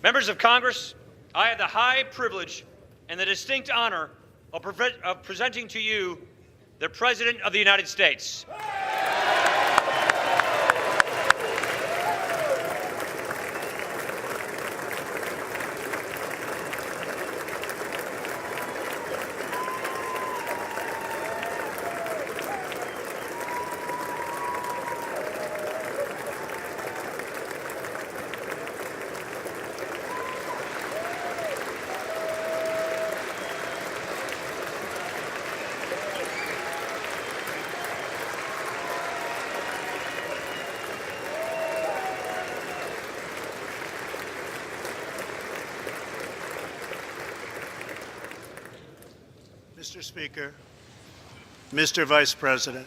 Members of Congress, I have the high privilege and the distinct honor of presenting to you the President of the United States. Mr. Speaker, Mr. Vice President,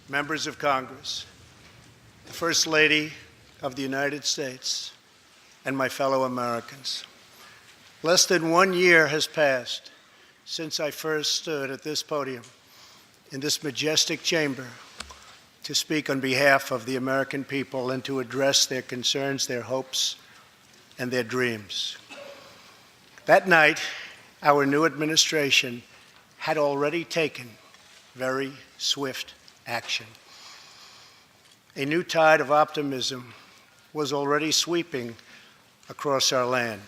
members of Congress, the First Lady of the United States, and my fellow Americans. Less than 1 year has passed since I first stood at this podium in this majestic chamber to speak on behalf of the American people and to address their concerns, their hopes, and their dreams. That night, our new administration had already taken very swift action. A new tide of optimism was already sweeping across our land.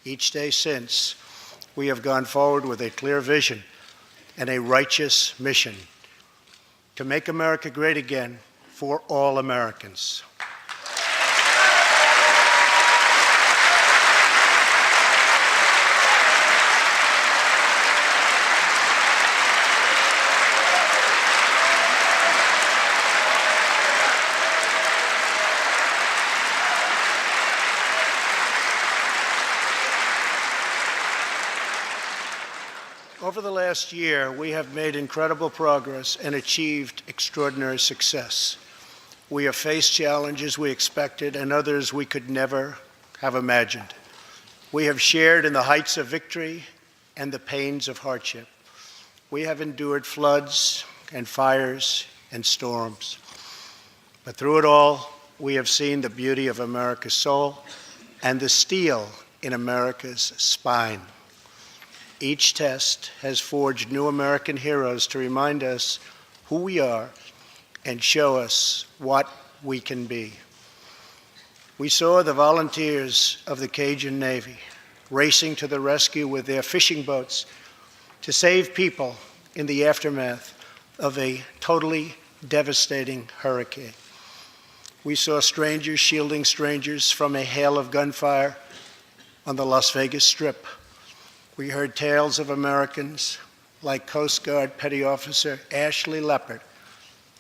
Each day since, we have gone forward with a clear vision and a righteous mission to make America great again for all Americans. Over the last year, we have made incredible progress and achieved extraordinary success. We have faced challenges we expected and others we could never have imagined. We have shared in the heights of victory and the pains of hardship. We have endured floods and fires and storms. But through it all, we have seen the beauty of America's soul and the steel in America's spine. Each test has forged new American heroes to remind us who we are and show us what we can be. We saw the volunteers of the Cajun Navy racing to the rescue with their fishing boats to save people in the aftermath of a totally devastating hurricane. We saw strangers shielding strangers from a hail of gunfire on the Las Vegas Strip. We heard tales of Americans like Coast Guard Petty Officer Ashley Leopard,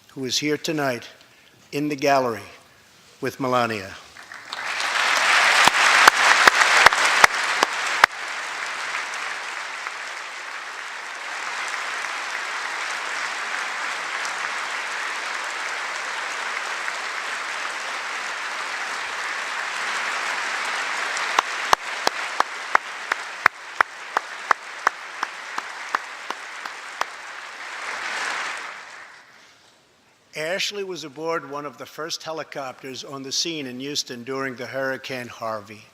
who is here tonight in the gallery with Melania. Ashley was aboard one of the first helicopters on the scene in Houston during the Hurricane Harvey.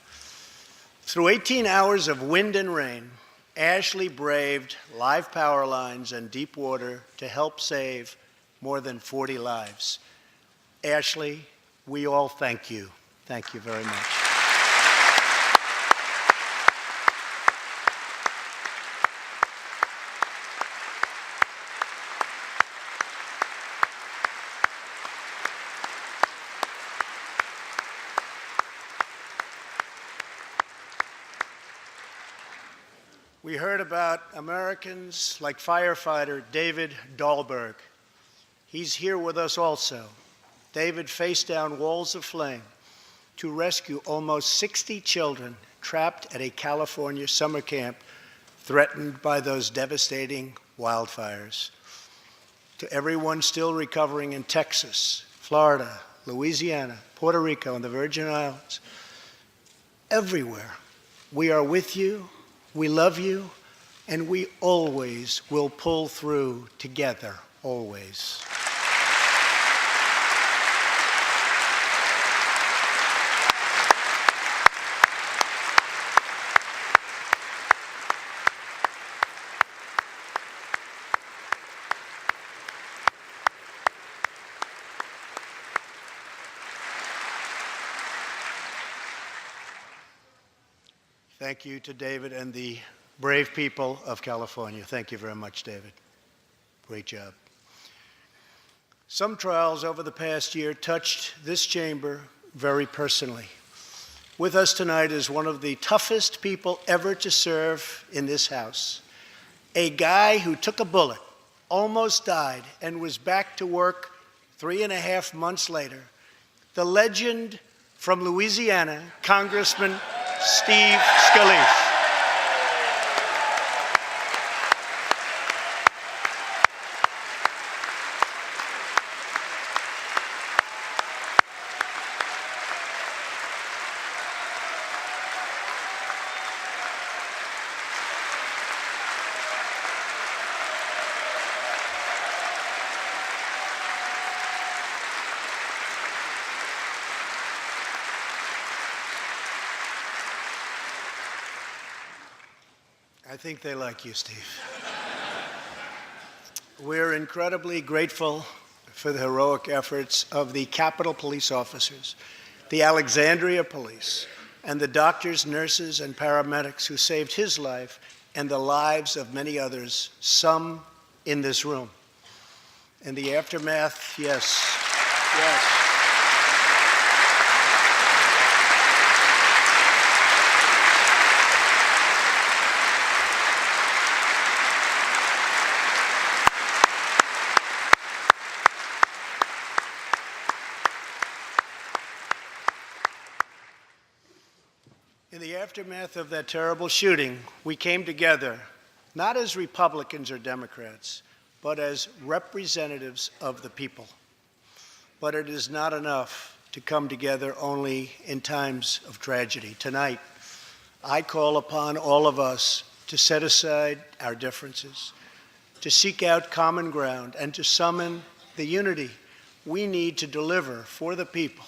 Through 18 hours of wind and rain, Ashley braved live power lines and deep water to help save more than 40 lives. Ashley, we all thank you. Thank you very much. We heard about Americans like firefighter David Dahlberg. He's here with us also. David faced down walls of flame to rescue almost 60 children trapped at a California summer camp threatened by those devastating wildfires. To everyone still recovering in Texas, Florida, Louisiana, Puerto Rico, and the Virgin Islands, everywhere, we are with you. We love you, and we always will pull through together, always. Thank you to David and the brave people of California. Thank you very much, David. Great job. Some trials over the past year touched this chamber very personally. With us tonight is one of the toughest people ever to serve in this House, a guy who took a bullet, almost died, and was back to work 3.5 months later, the legend from Louisiana, Congressman Steve Scalise. I think they like you, Steve. We're incredibly grateful for the heroic efforts of the Capitol Police officers, the Alexandria Police, and the doctors, nurses, and paramedics who saved his life and the lives of many others, some in this room. In the aftermath, yes. In the aftermath of that terrible shooting, we came together, not as Republicans or Democrats, but as representatives of the people. But it is not enough to come together only in times of tragedy. Tonight, I call upon all of us to set aside our differences, to seek out common ground, and to summon the unity we need to deliver for the people.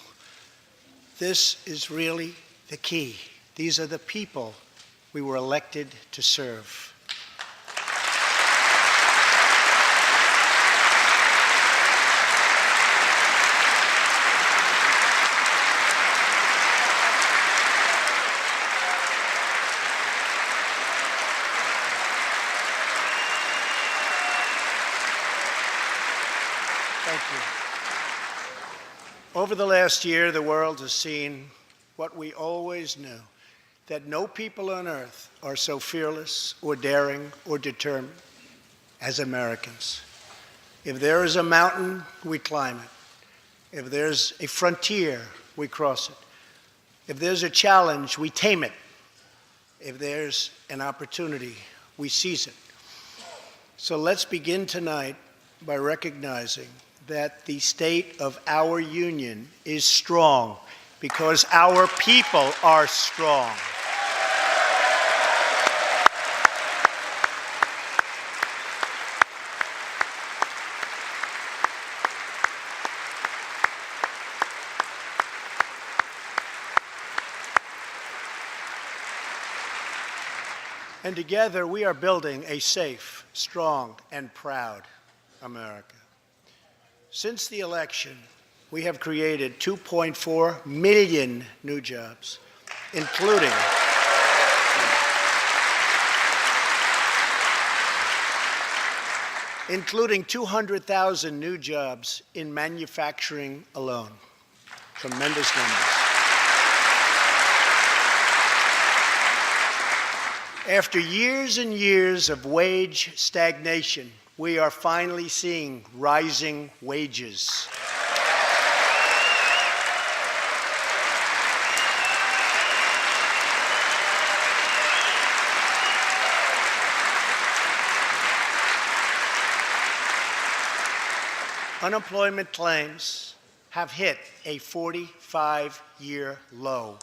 This is really the key. These are the people we were elected to serve. Thank you. Over the last year, the world has seen what we always knew, that no people on earth are so fearless or daring or determined as Americans. If there is a mountain, we climb it. If there's a frontier, we cross it. If there's a challenge, we tame it. If there's an opportunity, we seize it. So let's begin tonight by recognizing that the state of our union is strong because our people are strong. And together we are building a safe, strong, and proud America. Since the election, we have created 2.4 million new jobs, including including 200,000 new jobs in manufacturing alone. Tremendous numbers. After years and years of wage stagnation, we are finally seeing rising wages. Unemployment claims have hit a 45-year low.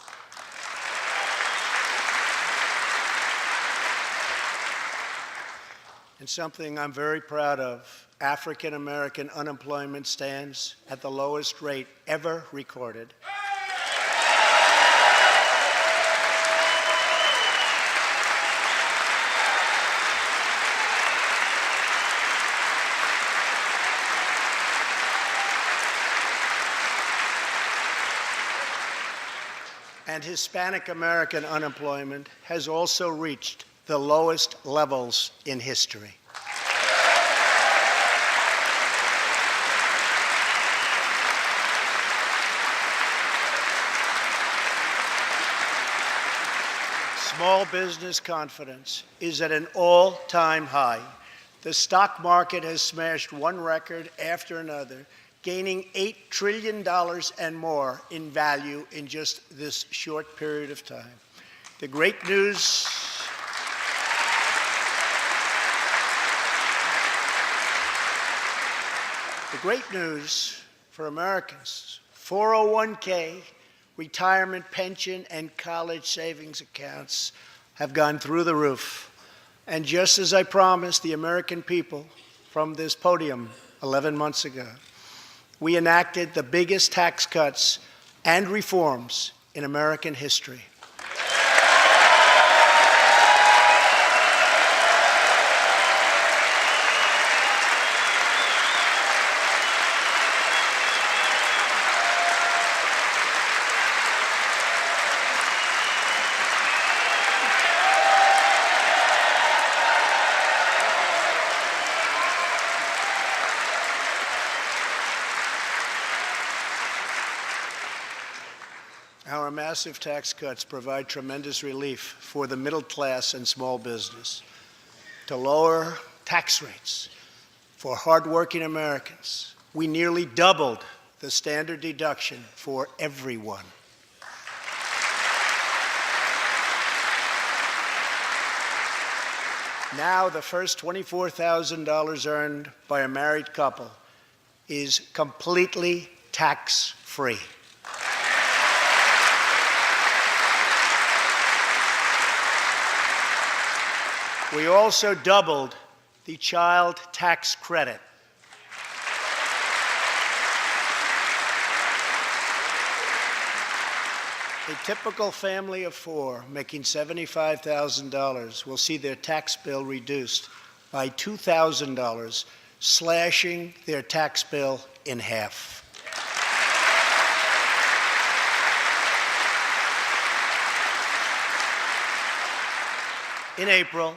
And something I'm very proud of, African American unemployment stands at the lowest rate ever recorded. and Hispanic American unemployment has also reached the lowest levels in history. Small business confidence is at an all-time high. The stock market has smashed one record after another, gaining $8 trillion and more in value in just this short period of time. The great news for Americans, 401k, retirement pension, and college savings accounts have gone through the roof. And just as I promised the American people from this podium 11 months ago, we enacted the biggest tax cuts and reforms in American history. Our massive tax cuts provide tremendous relief for the middle class and small business. To lower tax rates for hardworking Americans, we nearly doubled the standard deduction for everyone. Now, the first $24,000 earned by a married couple is completely tax-free. We also doubled the child tax credit. A typical family of four making $75,000 will see their tax bill reduced by $2,000, slashing their tax bill in half. In April,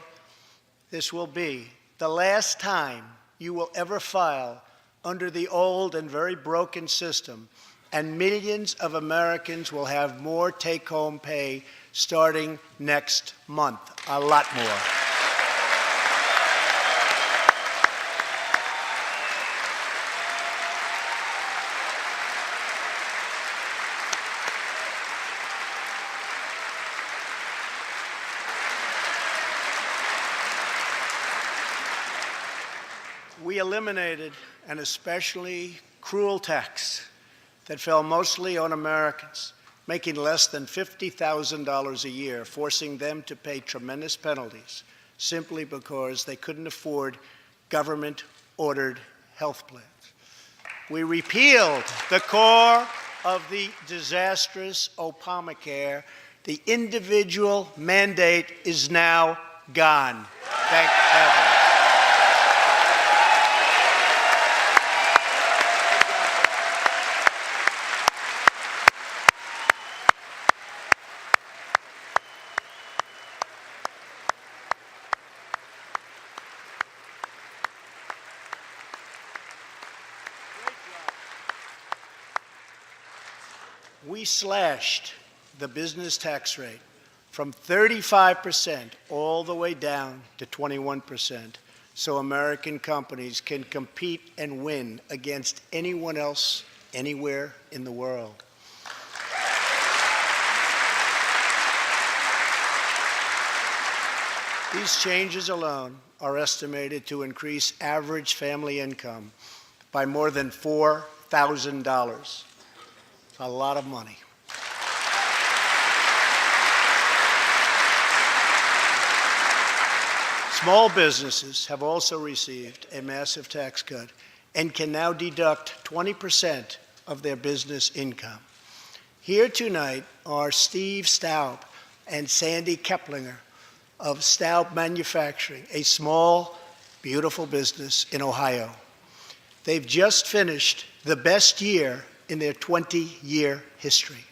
this will be the last time you will ever file under the old and very broken system, and millions of Americans will have more take-home pay starting next month, a lot more. We eliminated an especially cruel tax that fell mostly on Americans making less than $50,000 a year, forcing them to pay tremendous penalties simply because they couldn't afford government-ordered health plans. We repealed the core of the disastrous Obamacare. The individual mandate is now gone. Thank heaven. We slashed the business tax rate from 35% all the way down to 21%, so American companies can compete and win against anyone else anywhere in the world. These changes alone are estimated to increase average family income by more than $4,000. A lot of money. Small businesses have also received a massive tax cut and can now deduct 20% of their business income. Here tonight are Steve Staub and Sandy Keplinger of Staub Manufacturing, a small, beautiful business in Ohio. They've just finished the best year in their 20-year history.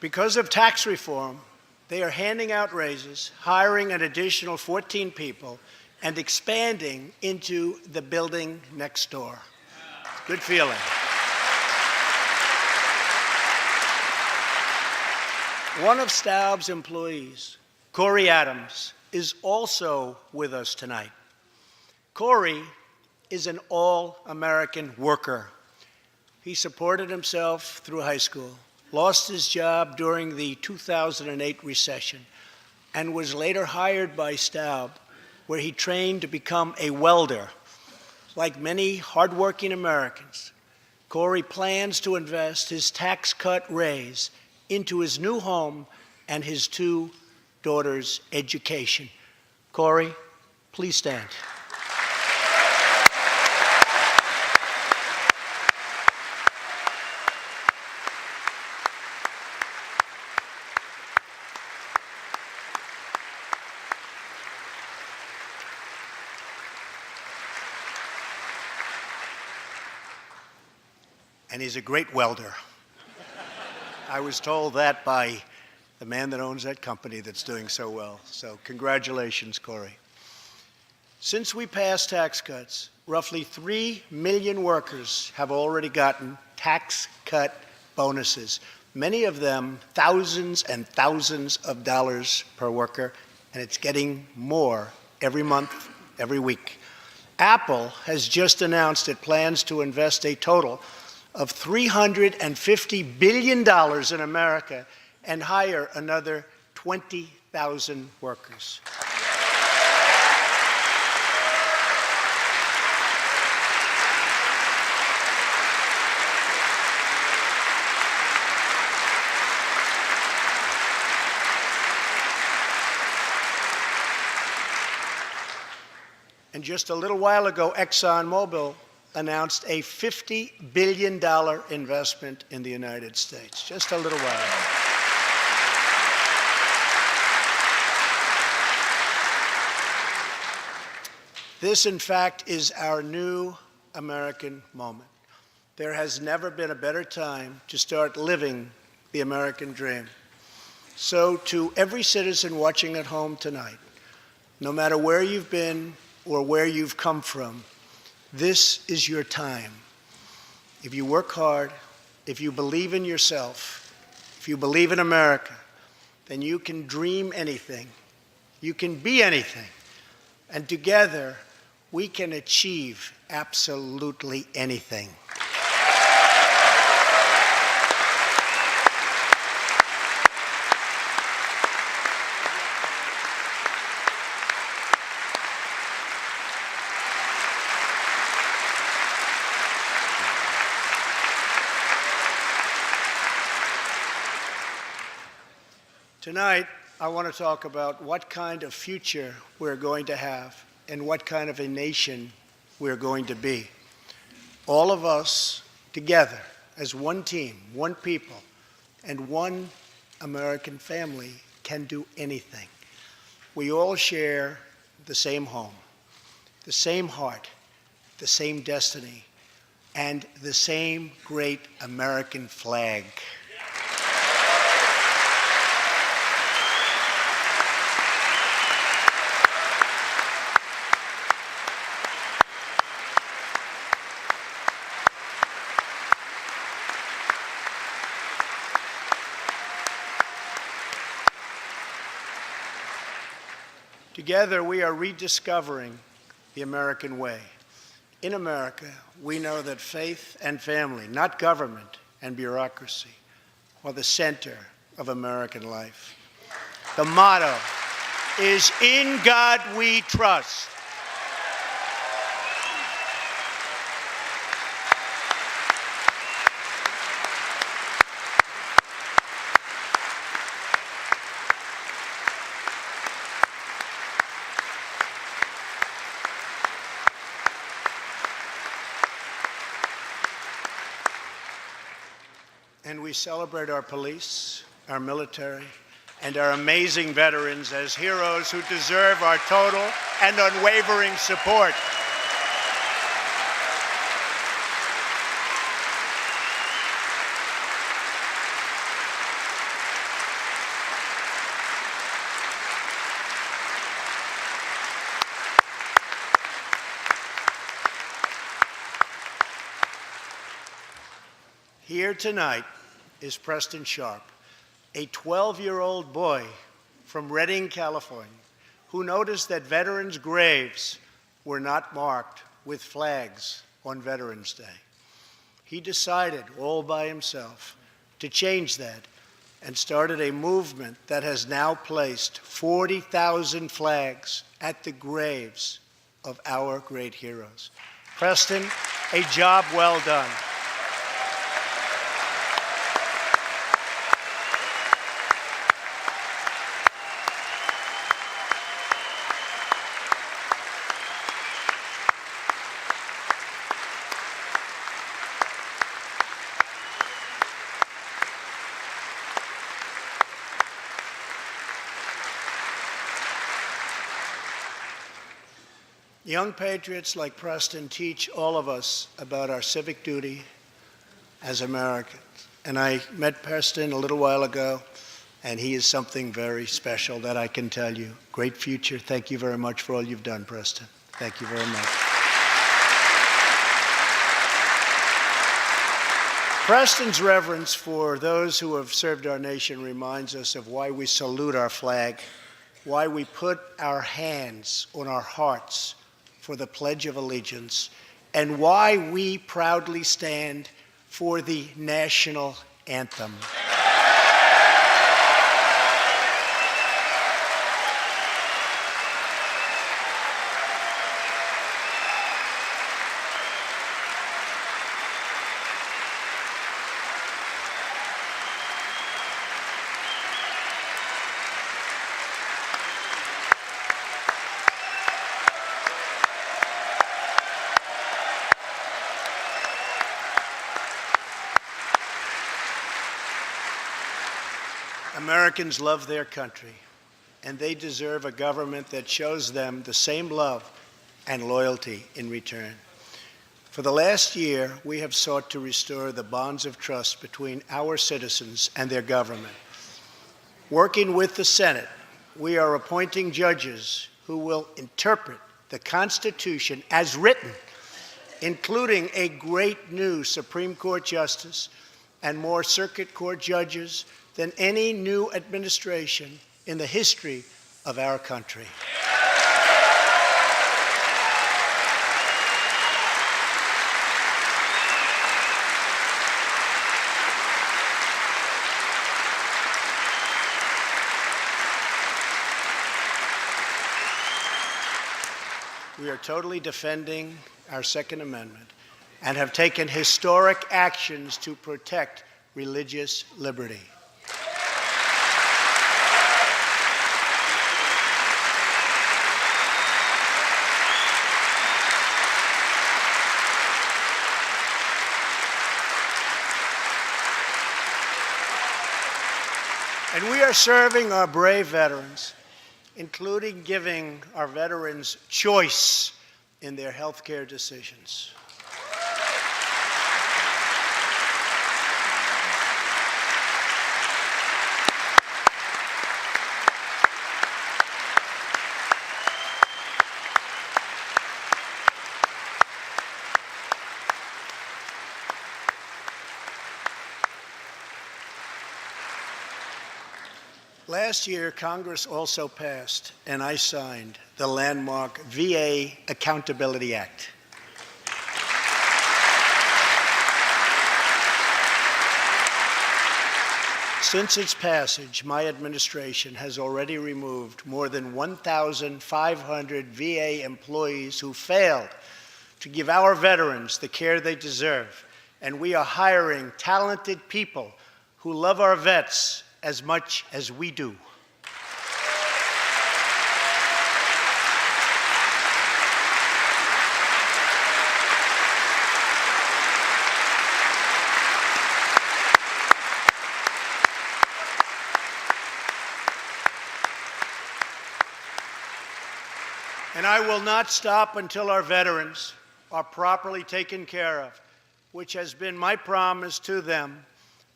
Because of tax reform, they are handing out raises, hiring an additional 14 people, and expanding into the building next door. Good feeling. One of Staub's employees, Corey Adams, is also with us tonight. Corey is an all-American worker. He supported himself through high school, lost his job during the 2008 recession, and was later hired by Staub, where he trained to become a welder. Like many hardworking Americans, Corey plans to invest his tax cut raise into his new home and his two daughters' education. Corey, please stand. And he's a great welder. I was told that by the man that owns that company that's doing so well. So congratulations, Corey. Since we passed tax cuts, roughly 3 million workers have already gotten tax cut bonuses, many of them thousands and thousands of dollars per worker, and it's getting more every month, every week. Apple has just announced it plans to invest a total of $350 billion in America and hire another 20,000 workers. And just a little while ago, ExxonMobil announced a $50 billion investment in the United States, just a little while ago. This, in fact, is our new American moment. There has never been a better time to start living the American dream. So to every citizen watching at home tonight, no matter where you've been or where you've come from, this is your time. If you work hard, if you believe in yourself, if you believe in America, then you can dream anything. You can be anything. And together, we can achieve absolutely anything. Tonight, I want to talk about what kind of future we're going to have and what kind of a nation we're going to be. All of us together as one team, one people, and one American family can do anything. We all share the same home, the same heart, the same destiny, and the same great American flag. Together, we are rediscovering the American way. In America, we know that faith and family, not government and bureaucracy, are the center of American life. The motto is, "In God we trust." And we celebrate our police, our military, and our amazing veterans as heroes who deserve our total and unwavering support. Here tonight is Preston Sharp, a 12-year-old boy from Redding, California, who noticed that veterans' graves were not marked with flags on Veterans Day. He decided all by himself to change that and started a movement that has now placed 40,000 flags at the graves of our great heroes. Preston, a job well done. Young patriots like Preston teach all of us about our civic duty as Americans. And I met Preston a little while ago, and he is something very special that I can tell you. Great future. Thank you very much for all you've done, Preston. Thank you very much. Preston's reverence for those who have served our nation reminds us of why we salute our flag, why we put our hands on our hearts for the Pledge of Allegiance, and why we proudly stand for the national anthem. Americans love their country, and they deserve a government that shows them the same love and loyalty in return. For the last year, we have sought to restore the bonds of trust between our citizens and their government. Working with the Senate, we are appointing judges who will interpret the Constitution as written, including a great new Supreme Court justice and more circuit court judges than any new administration in the history of our country. We are totally defending our Second Amendment and have taken historic actions to protect religious liberty. And we are serving our brave veterans, including giving our veterans choice in their health care decisions. Last year, Congress also passed, and I signed, the landmark VA Accountability Act. Since its passage, my administration has already removed more than 1,500 VA employees who failed to give our veterans the care they deserve, and we are hiring talented people who love our vets as much as we do. And I will not stop until our veterans are properly taken care of, which has been my promise to them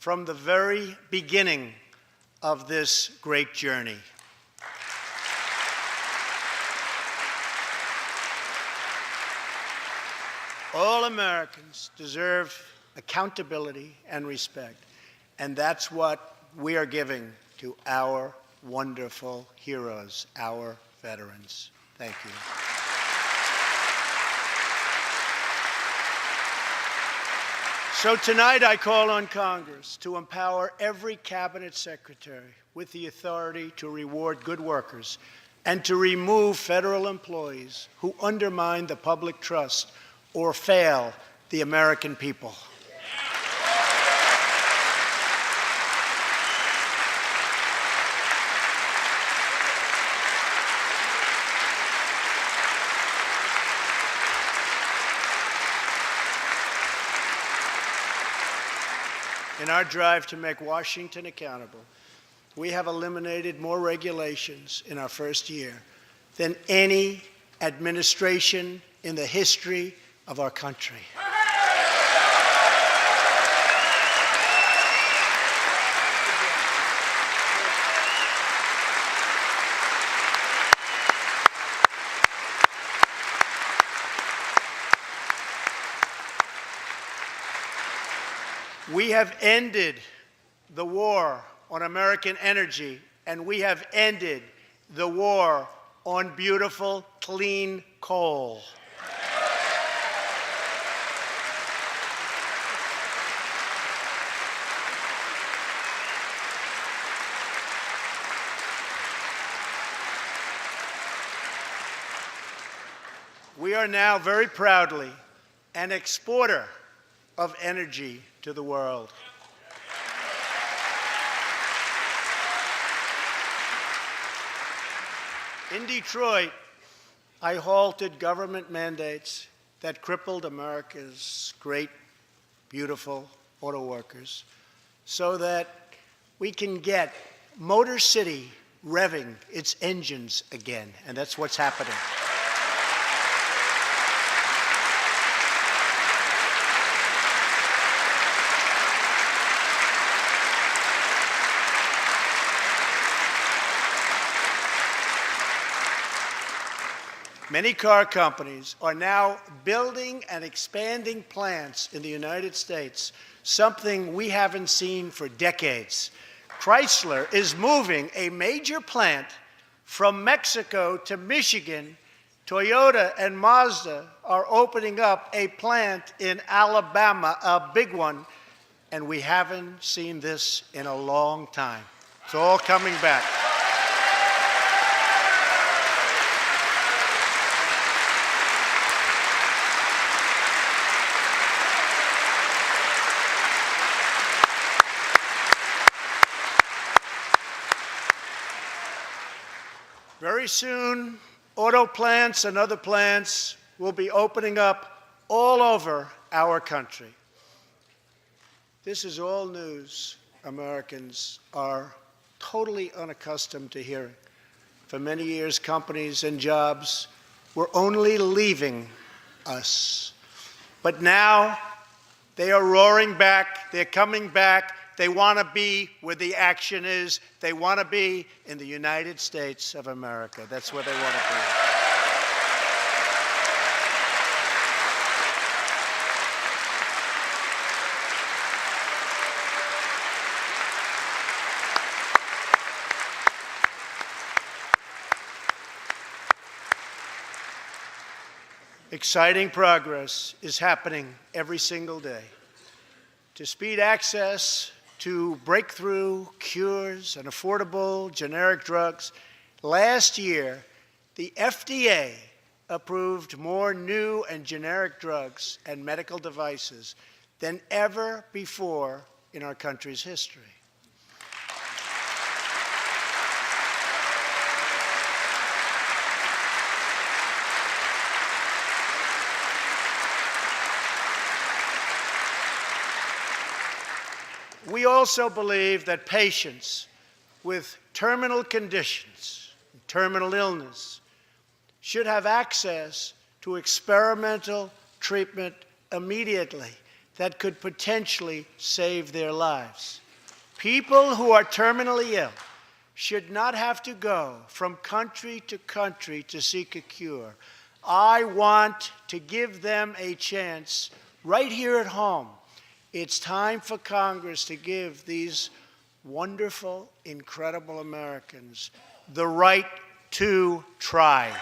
from the very beginning of this great journey. All Americans deserve accountability, and respect. And that's what we are giving to our wonderful heroes, our veterans. Thank you. So tonight I call on Congress to empower every cabinet secretary with the authority to reward good workers and to remove federal employees who undermine the public trust or fail the American people. In our drive to make Washington accountable, we have eliminated more regulations in our first year than any administration in the history of our country. We have ended the war on American energy, and we have ended the war on beautiful, clean coal. We are now very proudly an exporter of energy to the world. In Detroit, I halted government mandates that crippled America's great, beautiful auto workers so that we can get Motor City revving its engines again, and that's what's happening. Many car companies are now building and expanding plants in the United States, something we haven't seen for decades. Chrysler is moving a major plant from Mexico to Michigan. Toyota and Mazda are opening up a plant in Alabama, a big one, and we haven't seen this in a long time. It's all coming back. Very soon, auto plants and other plants will be opening up all over our country. This is all news Americans are totally unaccustomed to hearing. For many years, companies and jobs were only leaving us. But now, they are roaring back, they're coming back. They want to be where the action is. They want to be in the United States of America. That's where they want to be. Exciting progress is happening every single day. To speed access to breakthrough cures and affordable generic drugs, last year, the FDA approved more new and generic drugs and medical devices than ever before in our country's history. We also believe that patients with terminal conditions, terminal illness, should have access to experimental treatment immediately that could potentially save their lives. People who are terminally ill should not have to go from country to seek a cure. I want to give them a chance right here at home It's time for Congress to give these wonderful, incredible Americans the right to try.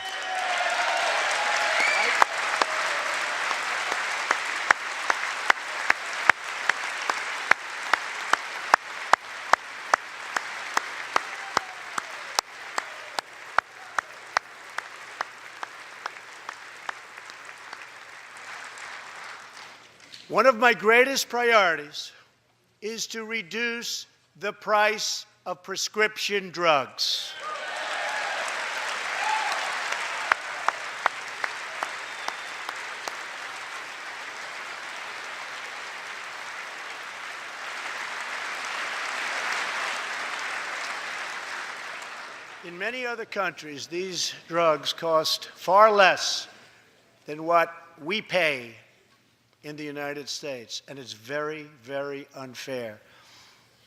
One of my greatest priorities is to reduce the price of prescription drugs. In many other countries, these drugs cost far less than what we pay in the United States, and it's very, very unfair.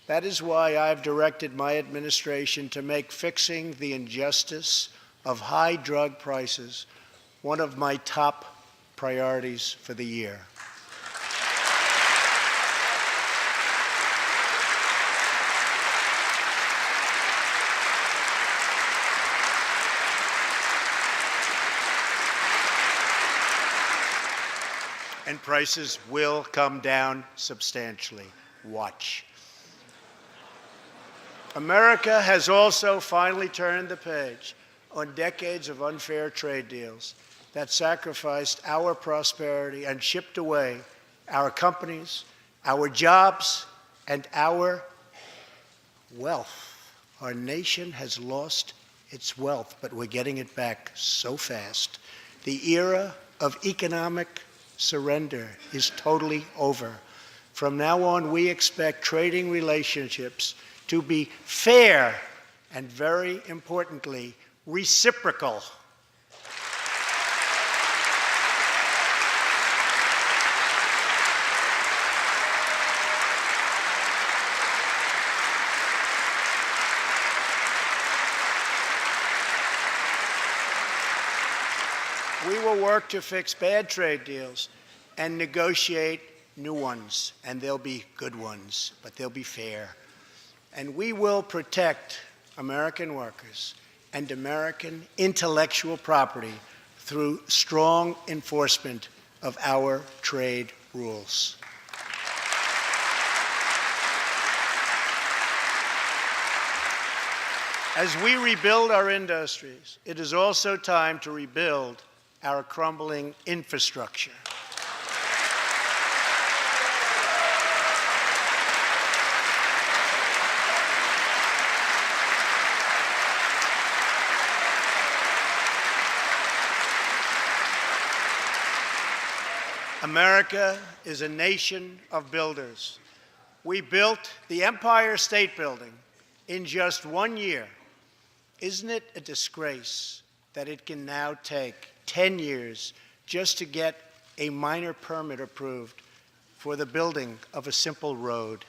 That is why I've directed my administration to make fixing the injustice of high drug prices one of my top priorities for the year. And prices will come down substantially. Watch. America has also finally turned the page on decades of unfair trade deals that sacrificed our prosperity and shipped away our companies, our jobs, and our wealth. Our nation has lost its wealth, but we're getting it back so fast. The era of economic surrender is totally over. From now on, we expect trading relationships to be fair and, very importantly, reciprocal. We will work to fix bad trade deals and negotiate new ones, and they'll be good ones, but they'll be fair. And we will protect American workers and American intellectual property through strong enforcement of our trade rules. As we rebuild our industries, it is also time to rebuild our crumbling infrastructure. America is a nation of builders. We built the Empire State Building in just 1 year. Isn't it a disgrace that it can now take 10 years just to get a minor permit approved for the building of a simple road?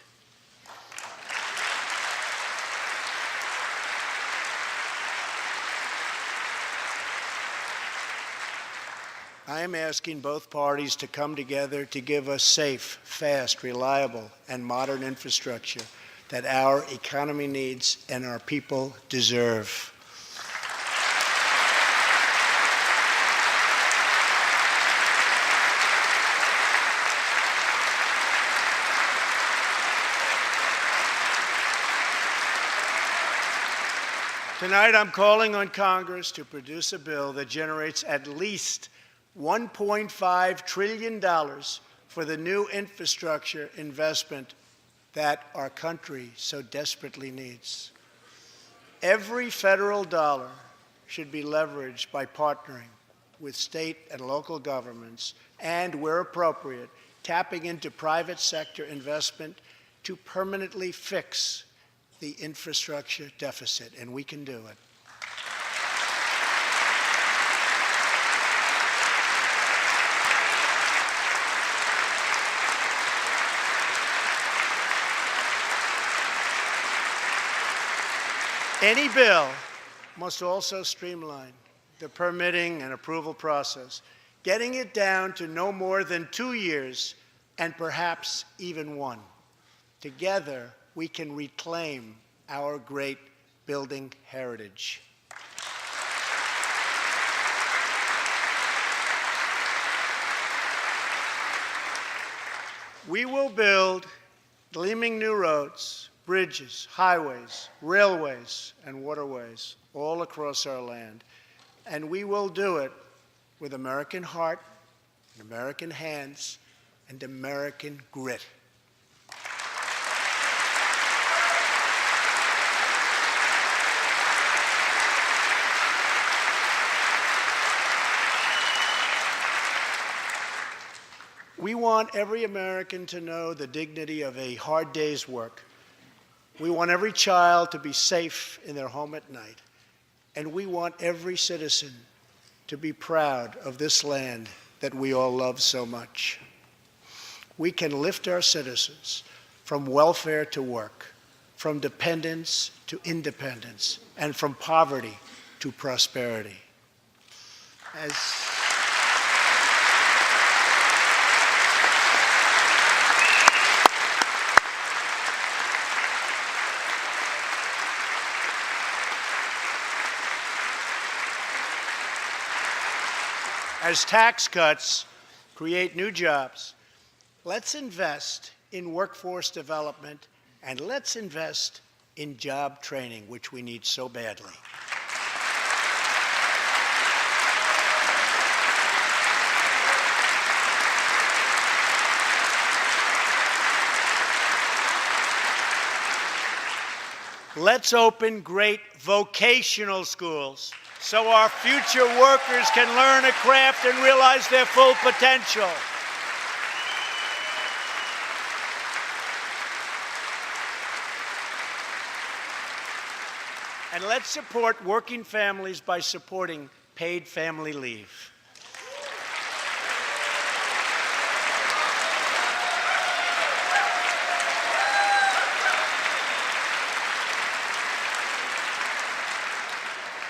I am asking both parties to come together to give us safe, fast, reliable, and modern infrastructure that our economy needs and our people deserve. Tonight, I'm calling on Congress to produce a bill that generates at least $1.5 trillion for the new infrastructure investment that our country so desperately needs. Every federal dollar should be leveraged by partnering with state and local governments and, where appropriate, tapping into private sector investment to permanently fix the infrastructure deficit, and we can do it. Any bill must also streamline the permitting and approval process, getting it down to no more than 2 years and perhaps even one. Together, we can reclaim our great building heritage. We will build gleaming new roads, bridges, highways, railways, and waterways all across our land. And we will do it with American heart, and American hands, and American grit. We want every American to know the dignity of a hard day's work. We want every child to be safe in their home at night. And we want every citizen to be proud of this land that we all love so much. We can lift our citizens from welfare to work, from dependence to independence, and from poverty to prosperity. As tax cuts create new jobs, let's invest in workforce development, and let's invest in job training, which we need so badly. Let's open great vocational schools so our future workers can learn a craft and realize their full potential. And let's support working families by supporting paid family leave.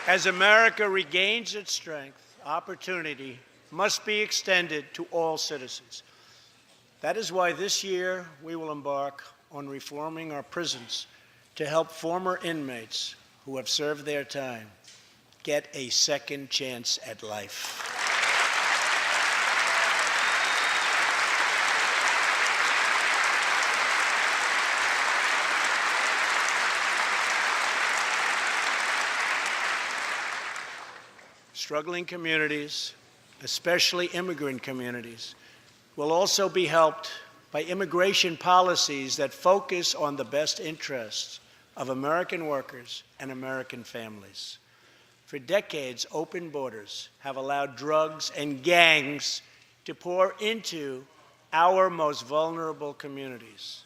As America regains its strength, opportunity must be extended to all citizens. That is why this year we will embark on reforming our prisons to help former inmates who have served their time get a second chance at life. Struggling communities, especially immigrant communities, will also be helped by immigration policies that focus on the best interests of American workers and American families. For decades, open borders have allowed drugs and gangs to pour into our most vulnerable communities.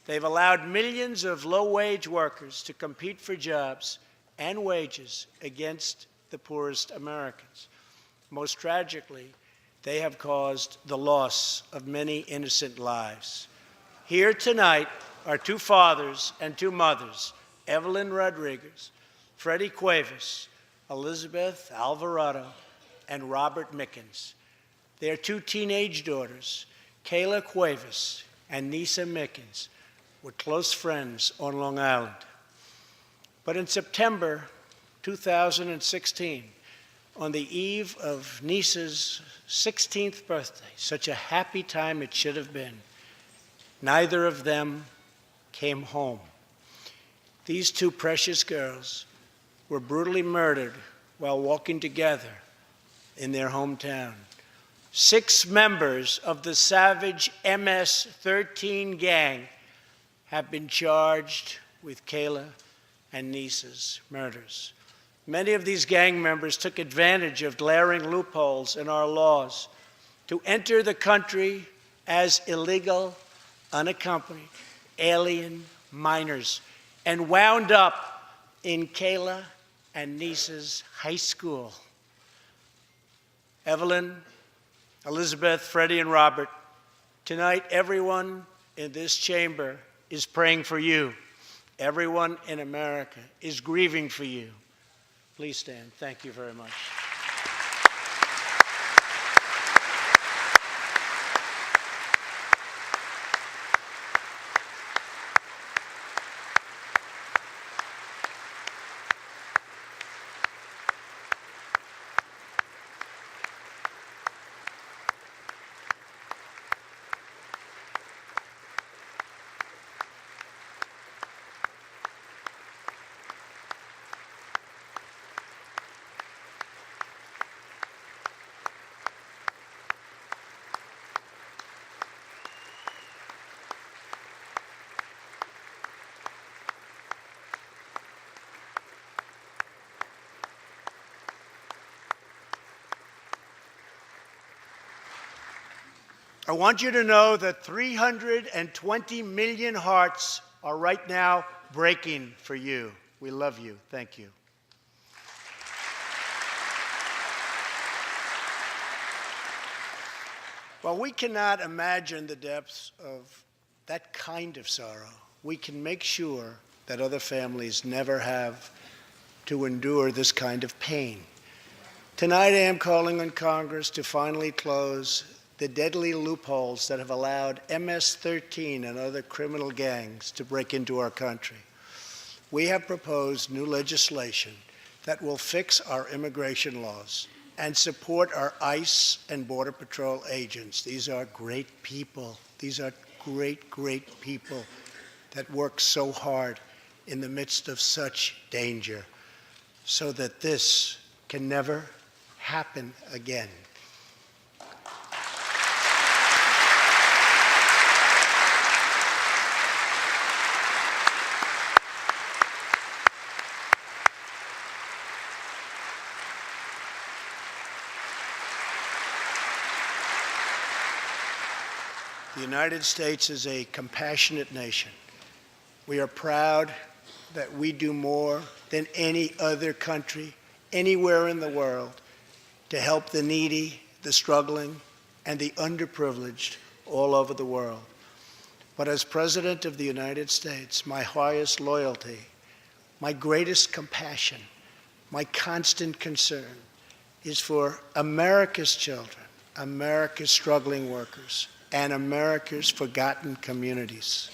They've allowed millions of low-wage workers to compete for jobs and wages against the poorest Americans. Most tragically, they have caused the loss of many innocent lives. Here tonight are two fathers and two mothers, Evelyn Rodriguez, Freddie Cuevas, Elizabeth Alvarado, and Robert Mickens. Their two teenage daughters, Kayla Cuevas and Nisa Mickens, were close friends on Long Island. But in September 2016, on the eve of Nisa's 16th birthday, such a happy time it should have been, neither of them came home. These two precious girls were brutally murdered while walking together in their hometown. 6 members of the savage MS-13 gang have been charged with Kayla and Nisa's murders. Many of these gang members took advantage of glaring loopholes in our laws to enter the country as illegal, unaccompanied, alien minors and wound up in Kayla and Nisa's high school. Evelyn, Elizabeth, Freddie, and Robert, tonight everyone in this chamber is praying for you. Everyone in America is grieving for you. Please stand. Thank you very much. I want you to know that 320 million hearts are right now breaking for you. We love you. Thank you. While we cannot imagine the depths of that kind of sorrow, we can make sure that other families never have to endure this kind of pain. Tonight, I am calling on Congress to finally close the deadly loopholes that have allowed MS-13 and other criminal gangs to break into our country. We have proposed new legislation that will fix our immigration laws and support our ICE and Border Patrol agents. These are great people. These are great, great people that work so hard in the midst of such danger so that this can never happen again. The United States is a compassionate nation. We are proud that we do more than any other country anywhere in the world to help the needy, the struggling, and the underprivileged all over the world. But as President of the United States, my highest loyalty, my greatest compassion, my constant concern is for America's children, America's struggling workers, and America's forgotten communities.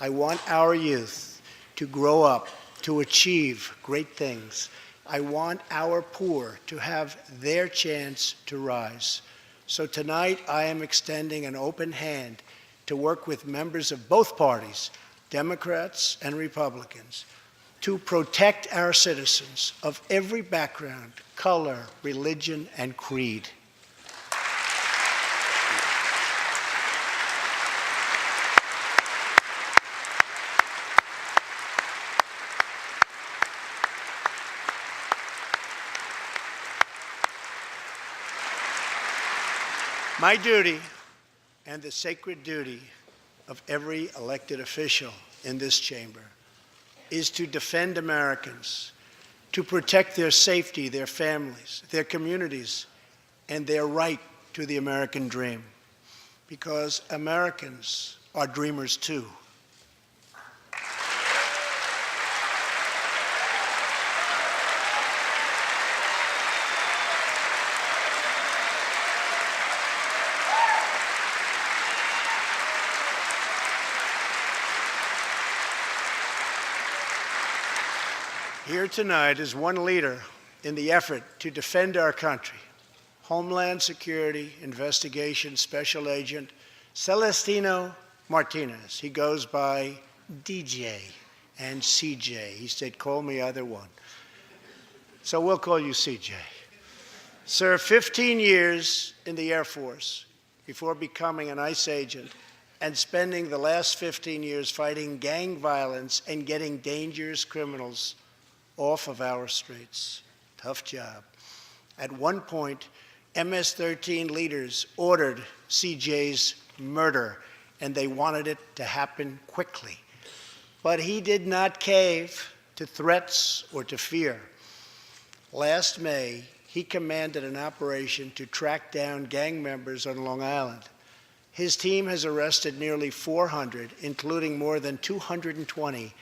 I want our youth to grow up, to achieve great things. I want our poor to have their chance to rise. So tonight, I am extending an open hand to work with members of both parties, Democrats and Republicans, to protect our citizens of every background, color, religion, and creed. My duty, and the sacred duty of every elected official in this chamber, is to defend Americans, to protect their safety, their families, their communities, and their right to the American dream. Because Americans are dreamers too. Here tonight is one leader in the effort to defend our country, Homeland Security Investigation Special Agent Celestino Martinez. He goes by DJ and CJ. He said, call me either one. So we'll call you CJ. Served 15 years in the Air Force before becoming an ICE agent and spending the last 15 years fighting gang violence and getting dangerous criminals off of our streets. Tough job. At one point, MS-13 leaders ordered CJ's murder, and they wanted it to happen quickly. But he did not cave to threats or to fear. Last May, he commanded an operation to track down gang members on Long Island. His team has arrested nearly 400, including more than 220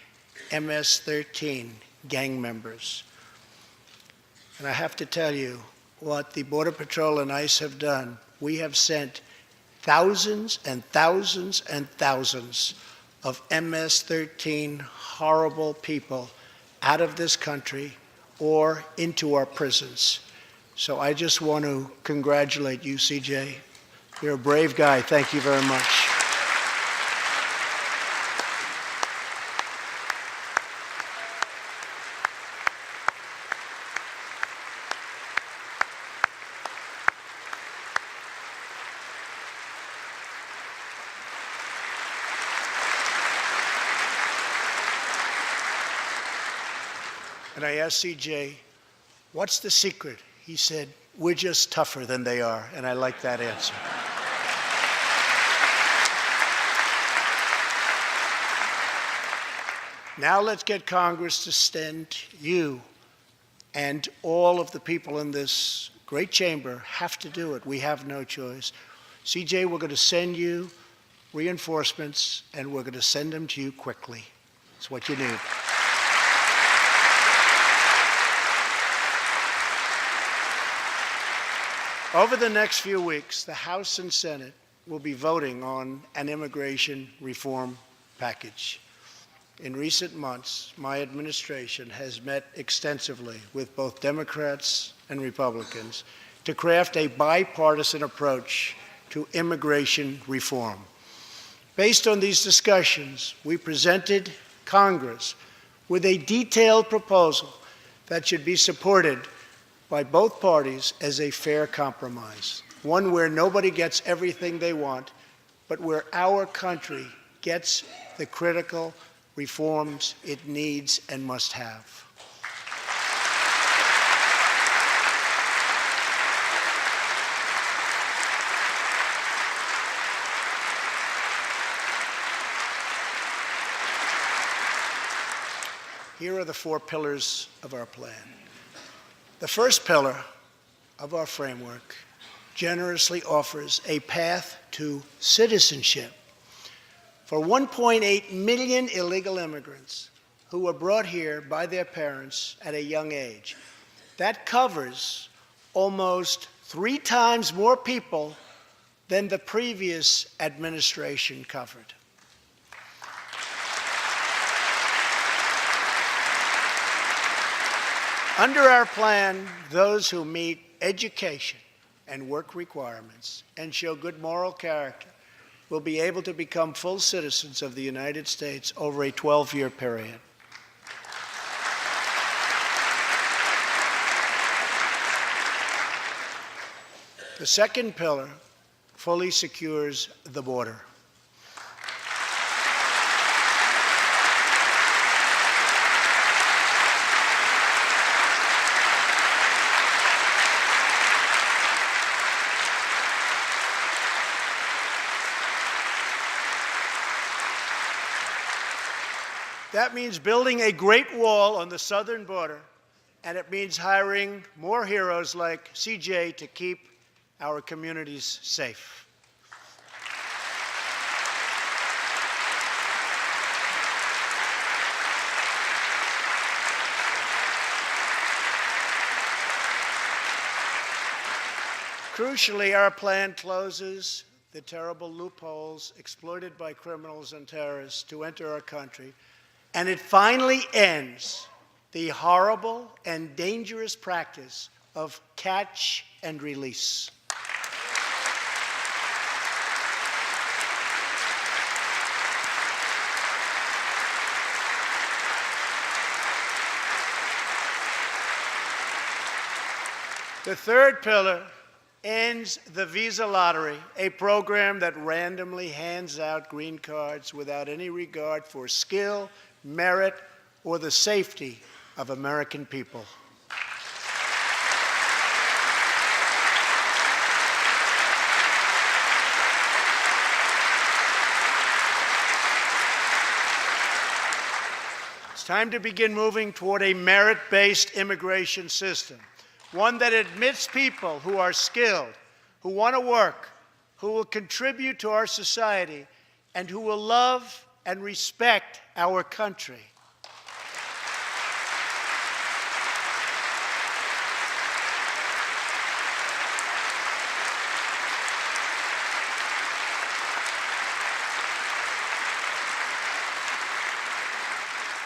MS-13 gang members. And I have to tell you what the Border Patrol and ICE have done. We have sent thousands and thousands and thousands of MS-13 horrible people out of this country or into our prisons. So I just want to congratulate you, CJ. You're a brave guy. Thank you very much. And I asked CJ, what's the secret? He said, we're just tougher than they are. And I like that answer. Now let's get Congress to send you, and all of the people in this great chamber have to do it. We have no choice. CJ, we're going to send you reinforcements, and we're going to send them to you quickly. It's what you need. Over the next few weeks, the House and Senate will be voting on an immigration reform package. In recent months, my administration has met extensively with both Democrats and Republicans to craft a bipartisan approach to immigration reform. Based on these discussions, we presented Congress with a detailed proposal that should be supported by both parties as a fair compromise, one where nobody gets everything they want, but where our country gets the critical reforms it needs and must have. Here are the 4 pillars of our plan. The first pillar of our framework generously offers a path to citizenship for 1.8 million illegal immigrants who were brought here by their parents at a young age. That covers almost 3 times more people than the previous administration covered. Under our plan, those who meet education and work requirements and show good moral character will be able to become full citizens of the United States over a 12-year period. The second pillar fully secures the border. That means building a great wall on the southern border, and it means hiring more heroes like CJ to keep our communities safe. Crucially, our plan closes the terrible loopholes exploited by criminals and terrorists to enter our country, and it finally ends the horrible and dangerous practice of catch and release. The third pillar ends the visa lottery, a program that randomly hands out green cards without any regard for skill, merit, or the safety of American people. It's time to begin moving toward a merit-based immigration system, one that admits people who are skilled, who want to work, who will contribute to our society, and who will love and respect our country.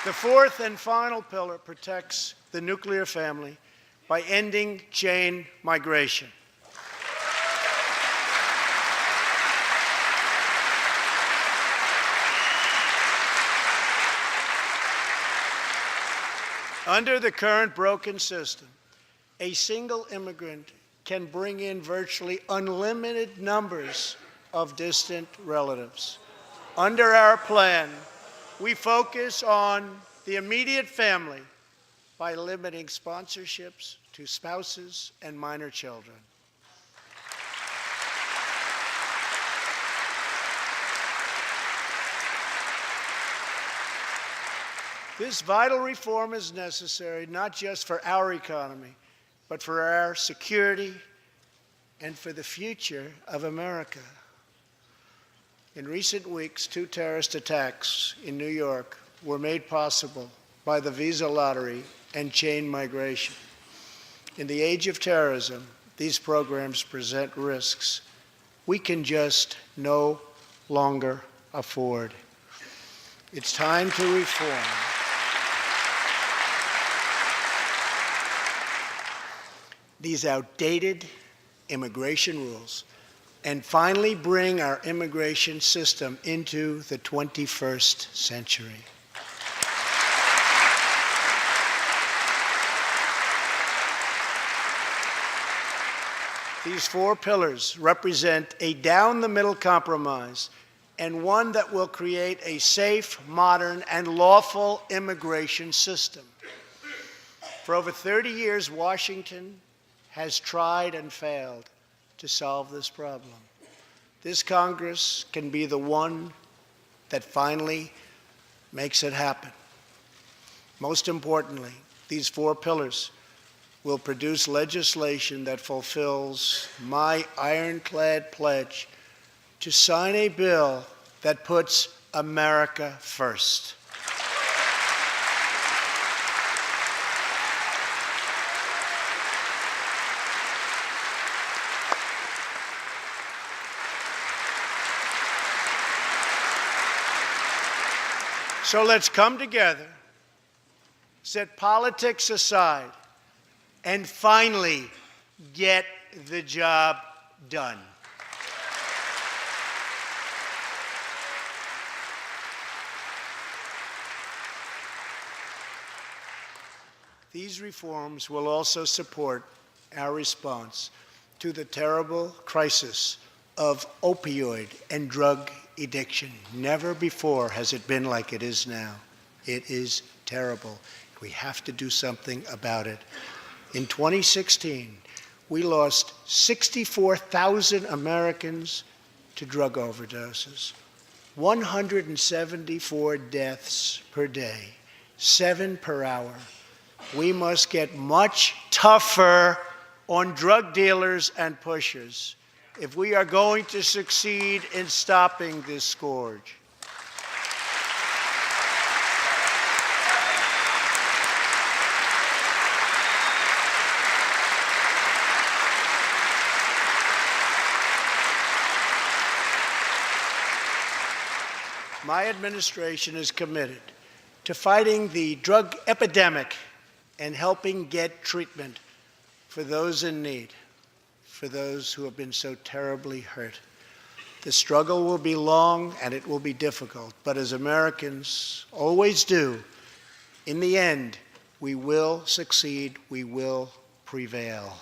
The fourth and final pillar protects the nuclear family by ending chain migration. Under the current broken system, a single immigrant can bring in virtually unlimited numbers of distant relatives. Under our plan, we focus on the immediate family by limiting sponsorships to spouses and minor children. This vital reform is necessary not just for our economy, but for our security and for the future of America. In recent weeks, 2 terrorist attacks in New York were made possible by the visa lottery and chain migration. In the age of terrorism, these programs present risks we can just no longer afford. It's time to reform. These outdated immigration rules and finally bring our immigration system into the 21st century. These 4 pillars represent a down-the-middle compromise and one that will create a safe, modern, and lawful immigration system. For over 30 years, Washington has tried and failed to solve this problem. This Congress can be the one that finally makes it happen. Most importantly, these 4 pillars will produce legislation that fulfills my ironclad pledge to sign a bill that puts America first. So let's come together, set politics aside, and finally get the job done. These reforms will also support our response to the terrible crisis of opioid and drug addiction. Never before has it been like it is now. It is terrible. We have to do something about it. In 2016, we lost 64,000 Americans to drug overdoses, 174 deaths per day, 7 per hour. We must get much tougher on drug dealers and pushers if we are going to succeed in stopping this scourge. My administration is committed to fighting the drug epidemic and helping get treatment for those in need, for those who have been so terribly hurt. The struggle will be long and it will be difficult, but as Americans always do, in the end, we will succeed, we will prevail.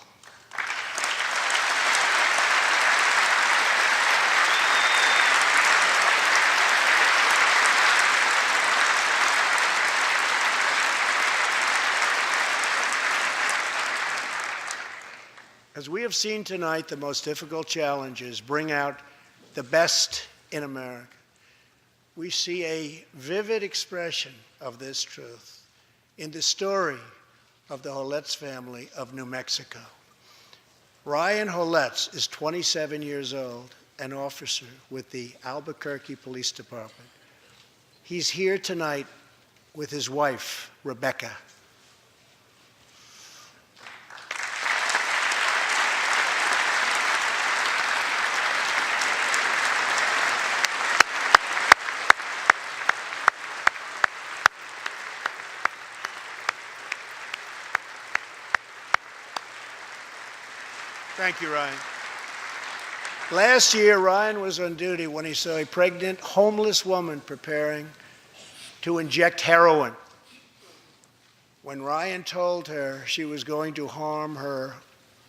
As we have seen tonight, the most difficult challenges bring out the best in America. We see a vivid expression of this truth in the story of the Holetz family of New Mexico. Ryan Holetz is 27 years old, an officer with the Albuquerque Police Department. He's here tonight with his wife, Rebecca. Thank you, Ryan. Last year, Ryan was on duty when he saw a pregnant, homeless woman preparing to inject heroin. When Ryan told her she was going to harm her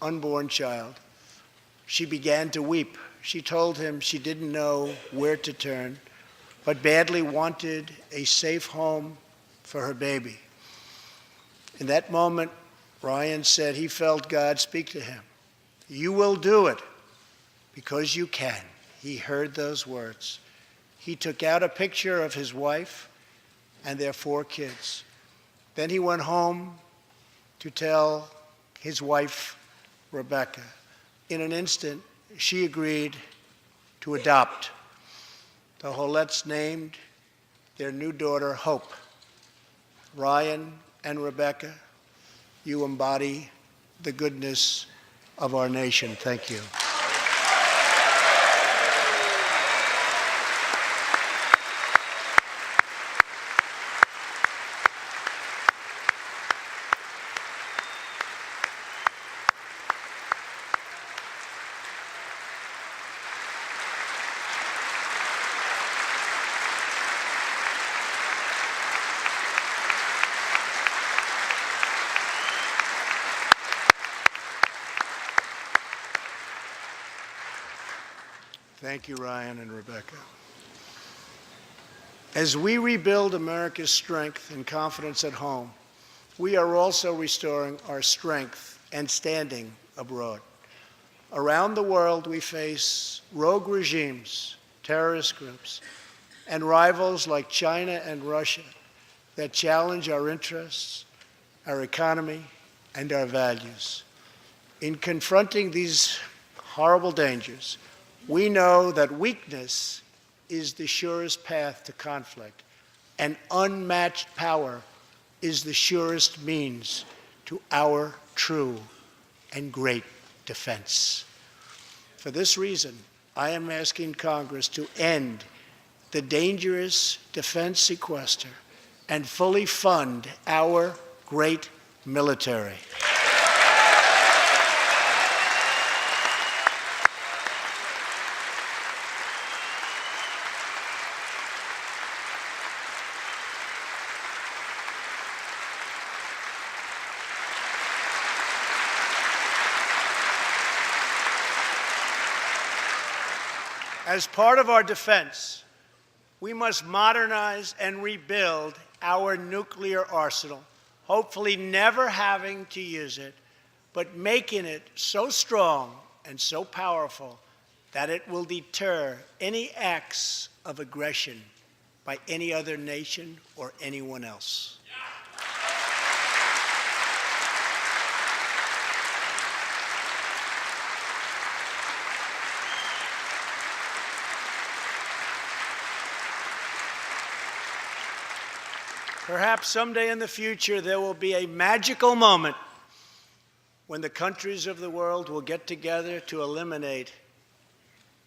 unborn child, she began to weep. She told him she didn't know where to turn, but badly wanted a safe home for her baby. In that moment, Ryan said he felt God speak to him. You will do it because you can. He heard those words. He took out a picture of his wife and their 4 kids. Then he went home to tell his wife, Rebecca. In an instant, she agreed to adopt. The Holets named their new daughter Hope. Ryan and Rebecca, you embody the goodness of our nation. Thank you. Thank you, Ryan and Rebecca. As we rebuild America's strength and confidence at home, we are also restoring our strength and standing abroad. Around the world, we face rogue regimes, terrorist groups, and rivals like China and Russia that challenge our interests, our economy, and our values. In confronting these horrible dangers, we know that weakness is the surest path to conflict, and unmatched power is the surest means to our true and great defense. For this reason, I am asking Congress to end the dangerous defense sequester and fully fund our great military. As part of our defense, we must modernize and rebuild our nuclear arsenal, hopefully never having to use it, but making it so strong and so powerful that it will deter any acts of aggression by any other nation or anyone else. Perhaps someday in the future there will be a magical moment when the countries of the world will get together to eliminate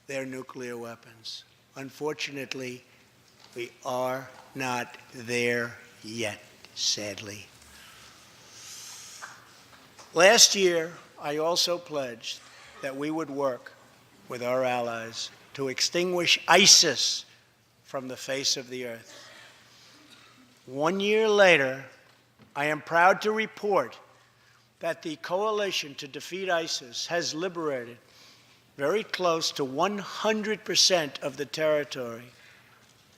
their nuclear weapons. Unfortunately, we are not there yet, sadly. Last year, I also pledged that we would work with our allies to extinguish ISIS from the face of the earth. 1 year later, I am proud to report that the coalition to defeat ISIS has liberated very close to 100% of the territory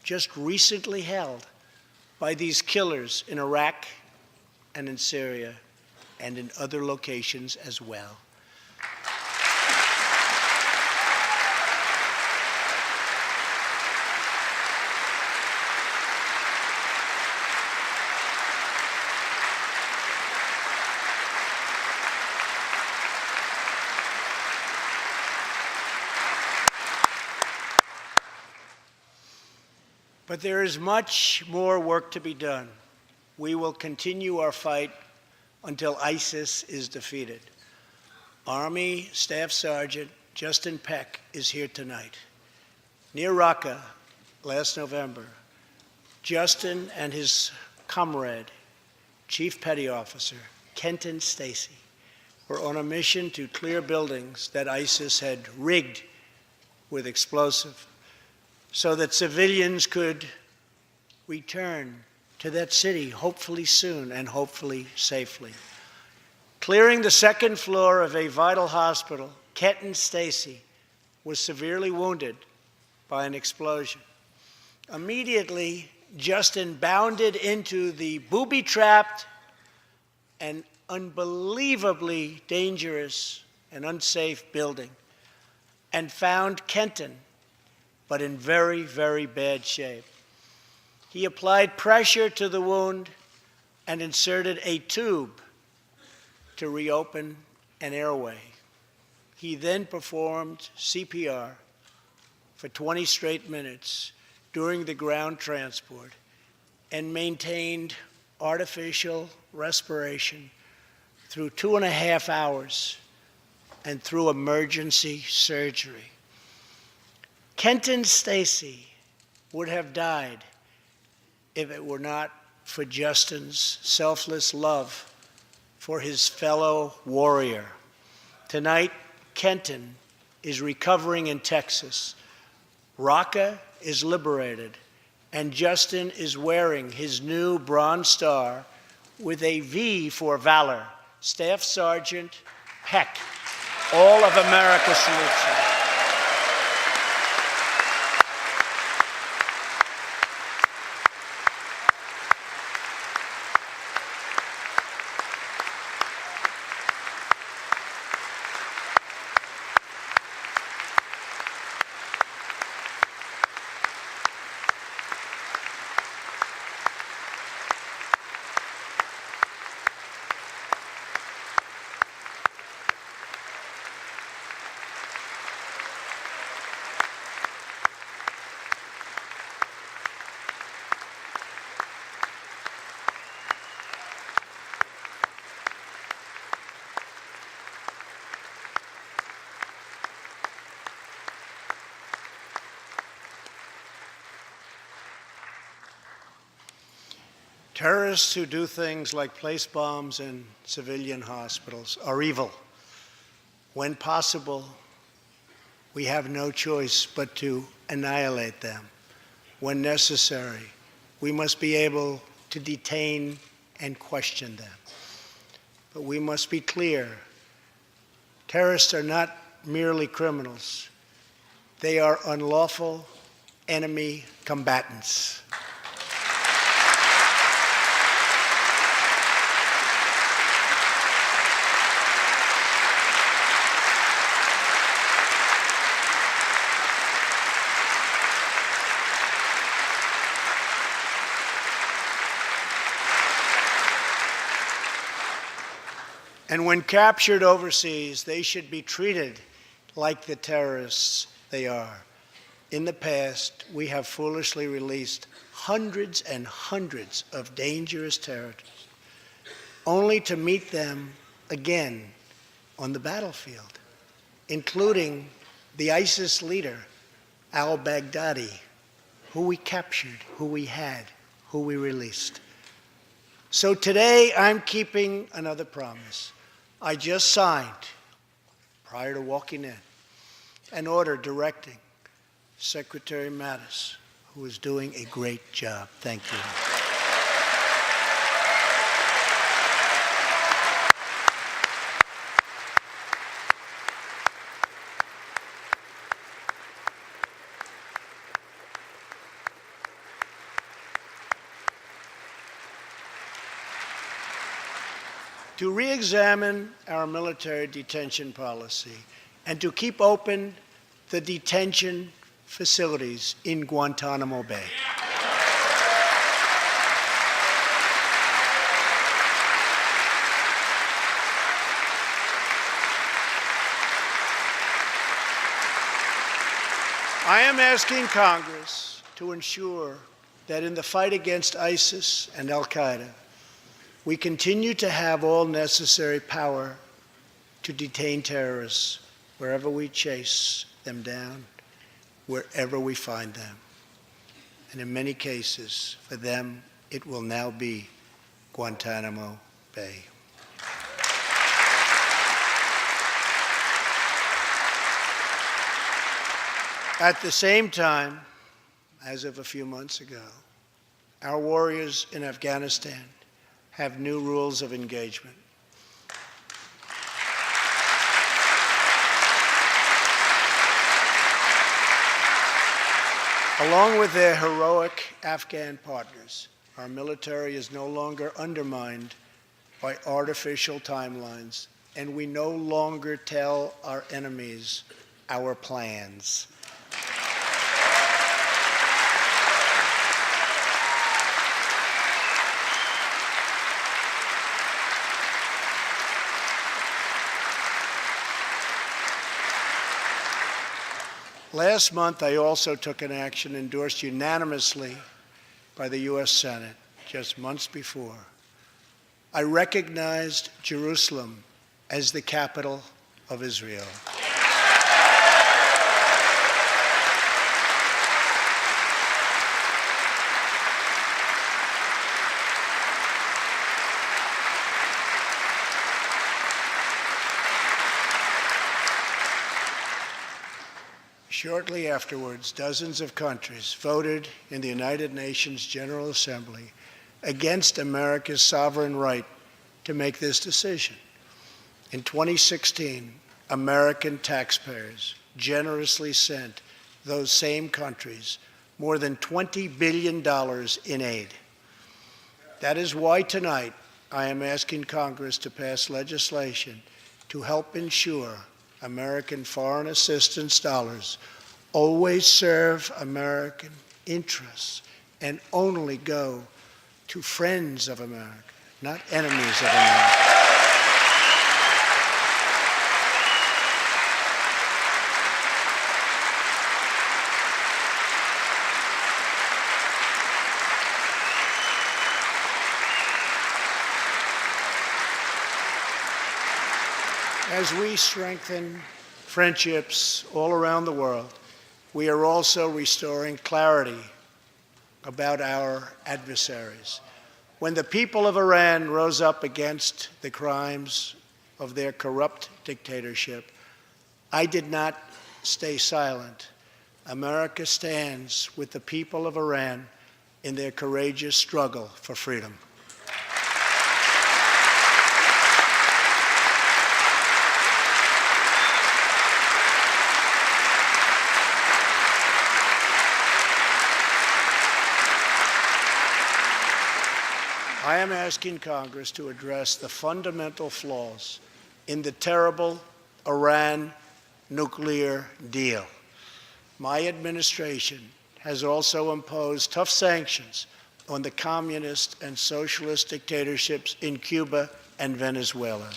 just recently held by these killers in Iraq and in Syria and in other locations as well. But there is much more work to be done. We will continue our fight until ISIS is defeated. Army Staff Sergeant Justin Peck is here tonight. Near Raqqa last November, Justin and his comrade, Chief Petty Officer Kenton Stacy, were on a mission to clear buildings that ISIS had rigged with explosive, so that civilians could return to that city, hopefully soon and hopefully safely. Clearing the second floor of a vital hospital, Kenton Stacy was severely wounded by an explosion. Immediately, Justin bounded into the booby-trapped and unbelievably dangerous and unsafe building and found Kenton, but in very, very bad shape. He applied pressure to the wound and inserted a tube to reopen an airway. He then performed CPR for 20 straight minutes during the ground transport and maintained artificial respiration through 2.5 hours and through emergency surgery. Kenton Stacy would have died if it were not for Justin's selfless love for his fellow warrior. Tonight, Kenton is recovering in Texas. Raqqa is liberated, and Justin is wearing his new Bronze Star with a V for Valor. Staff Sergeant Peck, all of America salutes you. Terrorists who do things like place bombs in civilian hospitals are evil. When possible, we have no choice but to annihilate them. When necessary, we must be able to detain and question them. But we must be clear, terrorists are not merely criminals. They are unlawful enemy combatants. And when captured overseas, they should be treated like the terrorists they are. In the past, we have foolishly released hundreds and hundreds of dangerous terrorists, only to meet them again on the battlefield, including the ISIS leader, al-Baghdadi, who we captured, who we had, who we released. So today, I'm keeping another promise. I just signed, prior to walking in, an order directing Secretary Mattis, who is doing a great job. Thank you. To re-examine our military detention policy and to keep open the detention facilities in Guantanamo Bay. I am asking Congress to ensure that in the fight against ISIS and al-Qaeda, we continue to have all necessary power to detain terrorists wherever we chase them down, wherever we find them. And in many cases, for them, it will now be Guantanamo Bay. At the same time, as of a few months ago, our warriors in Afghanistan have new rules of engagement. Along with their heroic Afghan partners, our military is no longer undermined by artificial timelines, and we no longer tell our enemies our plans. Last month, I also took an action endorsed unanimously by the U.S. Senate just months before. I recognized Jerusalem as the capital of Israel. Shortly afterwards, dozens of countries voted in the United Nations General Assembly against America's sovereign right to make this decision. In 2016, American taxpayers generously sent those same countries more than $20 billion in aid. That is why tonight I am asking Congress to pass legislation to help ensure American foreign assistance dollars always serve American interests and only go to friends of America, not enemies of America. As we strengthen friendships all around the world, we are also restoring clarity about our adversaries. When the people of Iran rose up against the crimes of their corrupt dictatorship, I did not stay silent. America stands with the people of Iran in their courageous struggle for freedom. I am asking Congress to address the fundamental flaws in the terrible Iran nuclear deal. My administration has also imposed tough sanctions on the communist and socialist dictatorships in Cuba and Venezuela.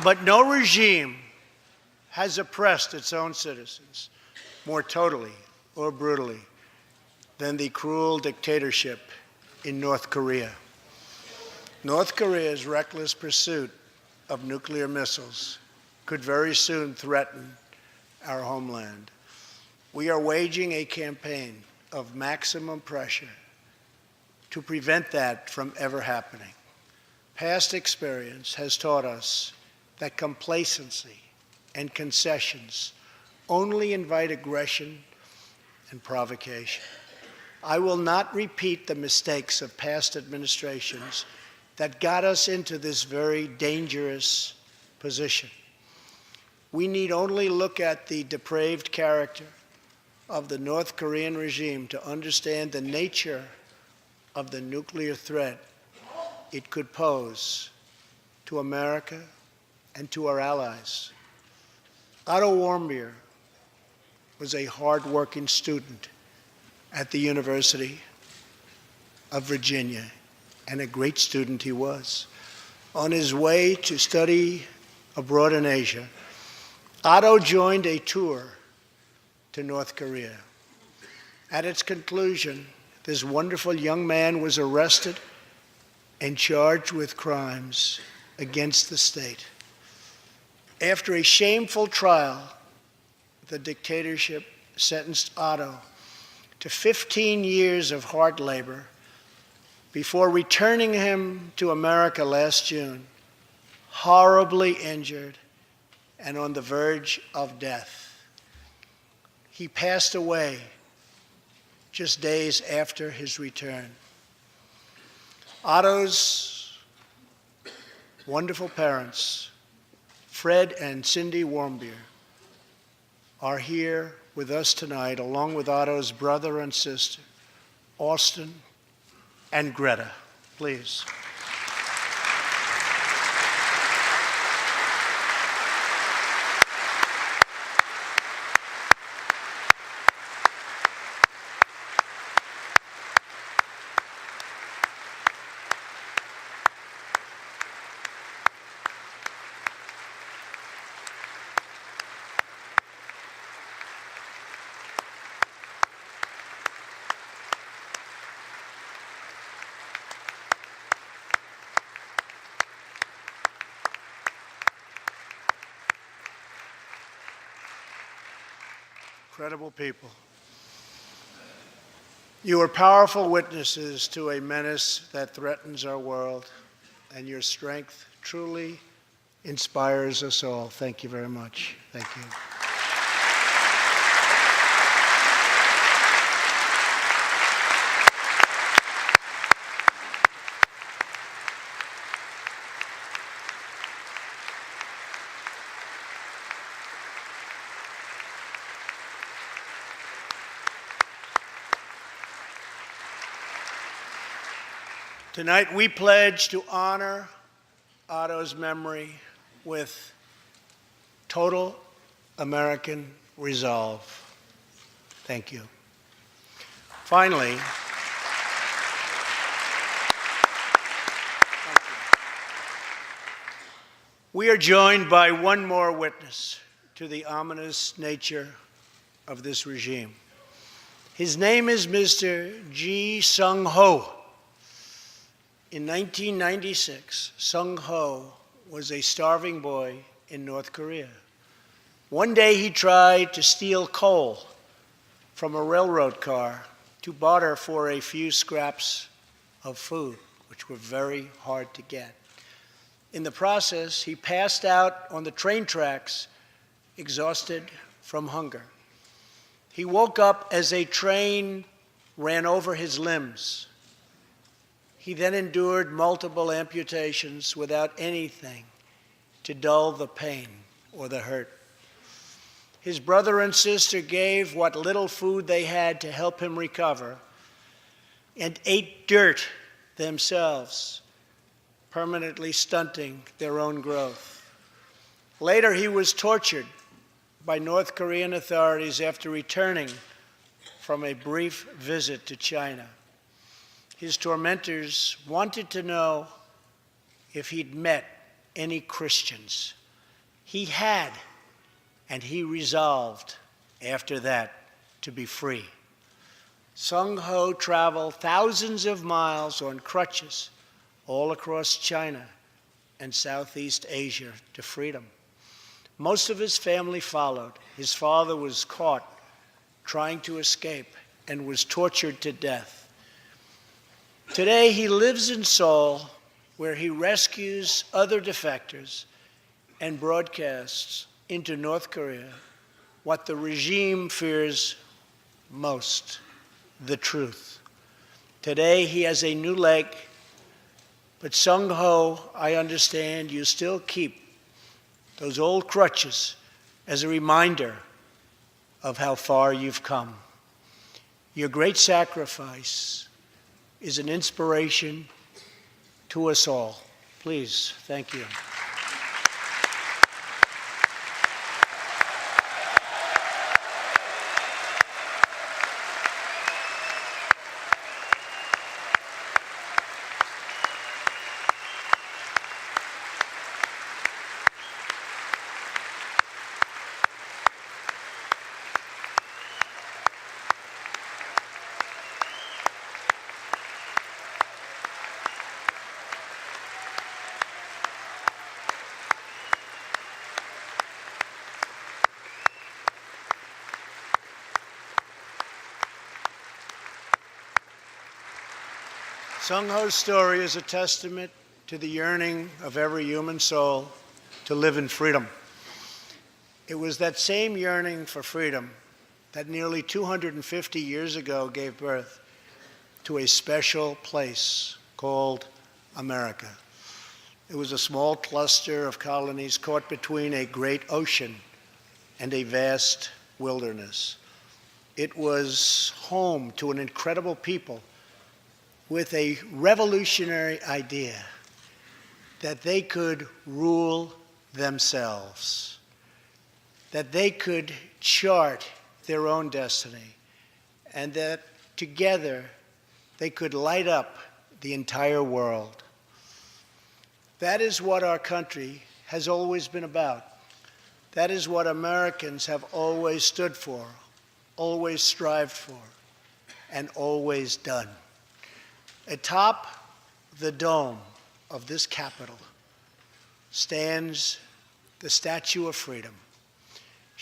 But no regime has oppressed its own citizens more totally or brutally than the cruel dictatorship in North Korea. North Korea's reckless pursuit of nuclear missiles could very soon threaten our homeland. We are waging a campaign of maximum pressure to prevent that from ever happening. Past experience has taught us that complacency and concessions only invite aggression and provocation. I will not repeat the mistakes of past administrations that got us into this very dangerous position. We need only look at the depraved character of the North Korean regime to understand the nature of the nuclear threat it could pose to America and to our allies. Otto Warmbier was a hard-working student at the University of Virginia, and a great student he was. On his way to study abroad in Asia, Otto joined a tour to North Korea. At its conclusion, this wonderful young man was arrested and charged with crimes against the state. After a shameful trial, the dictatorship sentenced Otto to 15 years of hard labor before returning him to America last June, horribly injured and on the verge of death. He passed away just days after his return. Otto's wonderful parents, Fred and Cindy Warmbier, are here with us tonight, along with Otto's brother and sister, Austin and Greta. Please. incredible people. You are powerful witnesses to a menace that threatens our world, and your strength truly inspires us all. Thank you very much. Thank you. Tonight, we pledge to honor Otto's memory with total American resolve. Thank you. Finally, we are joined by one more witness to the ominous nature of this regime. His name is Mr. Ji Sung-ho. In 1996, Sung-ho was a starving boy in North Korea. One day he tried to steal coal from a railroad car to barter for a few scraps of food, which were very hard to get. In the process, he passed out on the train tracks, exhausted from hunger. He woke up as a train ran over his limbs. He then endured multiple amputations without anything to dull the pain or the hurt. His brother and sister gave what little food they had to help him recover and ate dirt themselves, permanently stunting their own growth. Later, he was tortured by North Korean authorities after returning from a brief visit to China. His tormentors wanted to know if he'd met any Christians. He had, and he resolved after that to be free. Sung-ho traveled thousands of miles on crutches all across China and Southeast Asia to freedom. Most of his family followed. His father was caught trying to escape and was tortured to death. Today, he lives in Seoul, where he rescues other defectors and broadcasts into North Korea what the regime fears most, the truth. Today, he has a new leg, but Sung-ho, I understand you still keep those old crutches as a reminder of how far you've come. Your great sacrifice is an inspiration to us all. Please, thank you. Sung-ho's story is a testament to the yearning of every human soul to live in freedom. It was that same yearning for freedom that nearly 250 years ago gave birth to a special place called America. It was a small cluster of colonies caught between a great ocean and a vast wilderness. It was home to an incredible people with a revolutionary idea that they could rule themselves, that they could chart their own destiny, and that together they could light up the entire world. That is what our country has always been about. That is what Americans have always stood for, always strived for, and always done. Atop the dome of this Capitol stands the Statue of Freedom.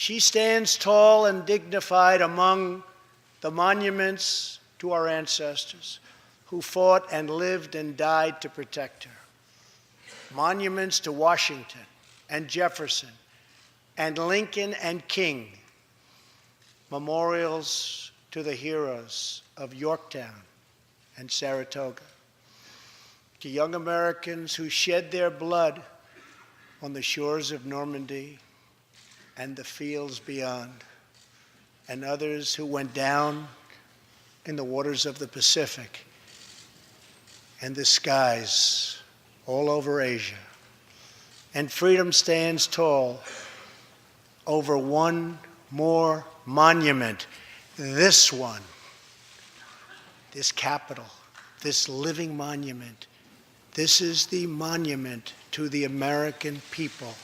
She stands tall and dignified among the monuments to our ancestors who fought and lived and died to protect her. Monuments to Washington and Jefferson and Lincoln and King. Memorials to the heroes of Yorktown and Saratoga. To young Americans who shed their blood on the shores of Normandy and the fields beyond, and others who went down in the waters of the Pacific and the skies all over Asia. And freedom stands tall over one more monument, this one, this Capitol, this living monument. This is the monument to the American people.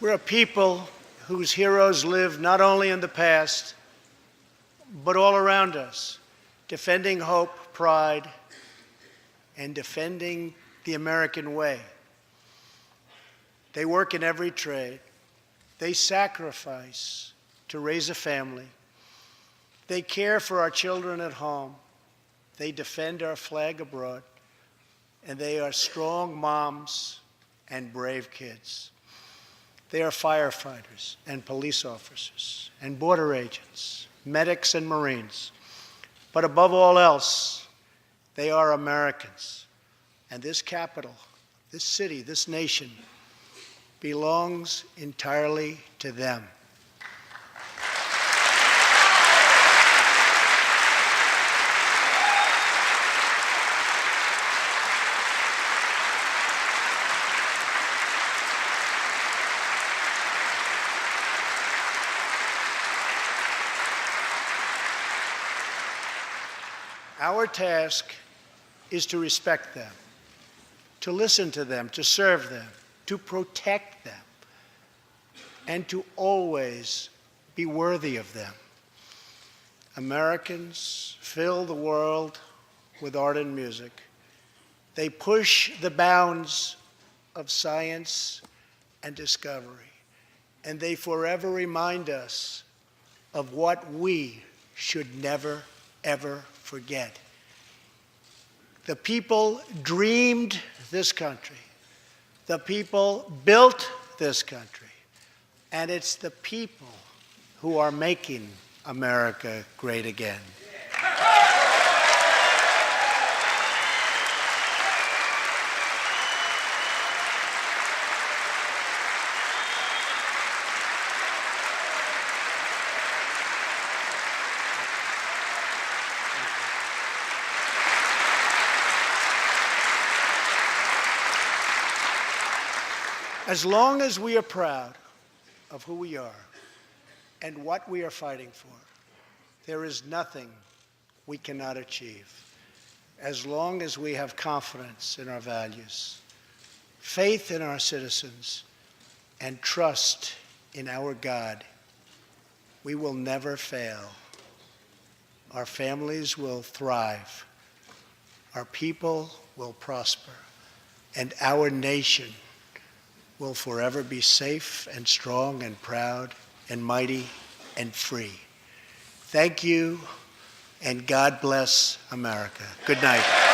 We're a people whose heroes live not only in the past, but all around us, defending hope, pride, and defending the American way. They work in every trade. They sacrifice to raise a family. They care for our children at home. They defend our flag abroad. And they are strong moms and brave kids. They are firefighters and police officers and border agents, medics and Marines. But above all else, they are Americans. And this capital, this city, this nation belongs entirely to them. Our task is to respect them, to listen to them, to serve them, to protect them, and to always be worthy of them. Americans fill the world with art and music. They push the bounds of science and discovery, and they forever remind us of what we should never, ever forget. The people dreamed this country. The people built this country. And it's the people who are making America great again. As long as we are proud of who we are and what we are fighting for, there is nothing we cannot achieve. As long as we have confidence in our values, faith in our citizens, and trust in our God, we will never fail. Our families will thrive. Our people will prosper. And our nation will forever be safe and strong and proud and mighty and free. Thank you, and God bless America. Good night.